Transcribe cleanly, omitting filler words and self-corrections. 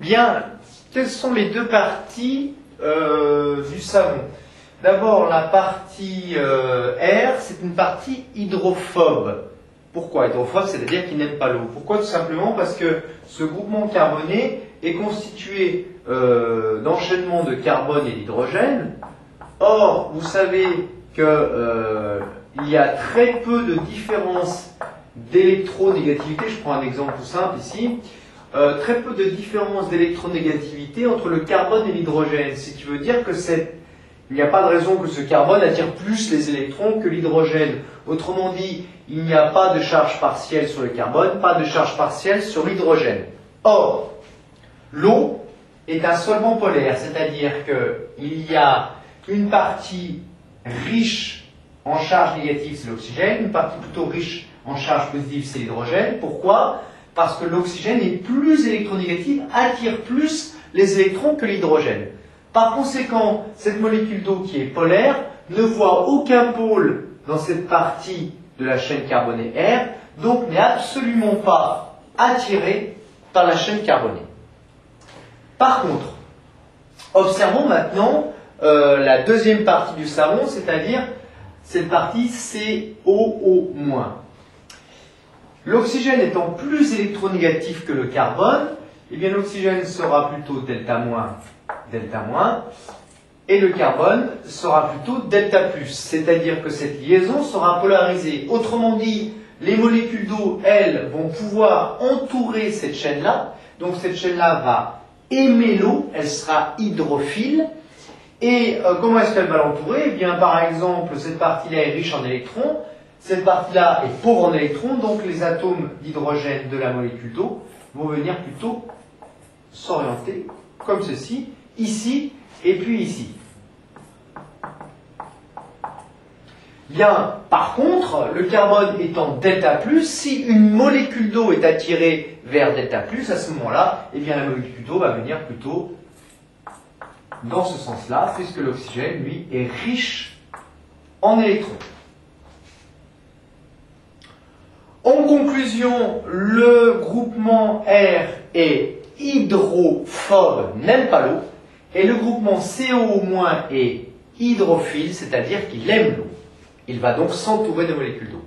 Bien, quelles sont les deux parties du savon? D'abord, la partie R, c'est une partie hydrophobe. Pourquoi hydrophobe? C'est-à-dire qu'il n'aime pas l'eau. Pourquoi? Tout simplement parce que ce groupement carboné est constitué d'enchaînements de carbone et d'hydrogène. Or, vous savez que il y a très peu de différence d'électronégativité. Je prends un exemple tout simple ici. Très peu de différence d'électronégativité entre le carbone et l'hydrogène. Ce qui veut dire que il n'y a pas de raison que ce carbone attire plus les électrons que l'hydrogène. Autrement dit, il n'y a pas de charge partielle sur le carbone, pas de charge partielle sur l'hydrogène. Or, l'eau est un solvant polaire, c'est-à-dire qu'il y a une partie riche en charge négative, c'est l'oxygène, une partie plutôt riche en charge positive, c'est l'hydrogène. Pourquoi? Parce que l'oxygène est plus électronégatif, attire plus les électrons que l'hydrogène. Par conséquent, cette molécule d'eau qui est polaire ne voit aucun pôle dans cette partie de la chaîne carbonée R, donc n'est absolument pas attirée par la chaîne carbonée. Par contre, observons maintenant la deuxième partie du savon, c'est-à-dire cette partie COO-. L'oxygène étant plus électronégatif que le carbone, eh bien l'oxygène sera plutôt delta-, et le carbone sera plutôt delta+. C'est-à-dire que cette liaison sera polarisée. Autrement dit, les molécules d'eau, elles, vont pouvoir entourer cette chaîne-là. Donc cette chaîne-là va aimer l'eau, elle sera hydrophile. Et comment est-ce qu'elle va l'entourer? Eh bien, par exemple, cette partie-là est riche en électrons, cette partie-là est pauvre en électrons, donc les atomes d'hydrogène de la molécule d'eau vont venir plutôt s'orienter comme ceci, ici et puis ici. Bien, par contre, le carbone étant delta+, si une molécule d'eau est attirée vers delta+, à ce moment-là, eh bien la molécule d'eau va venir plutôt dans ce sens-là, puisque l'oxygène, lui, est riche en électrons. En conclusion, le groupement R est hydrophobe, n'aime pas l'eau, et le groupement CO- est hydrophile, c'est-à-dire qu'il aime l'eau. Il va donc s'entourer de molécules d'eau.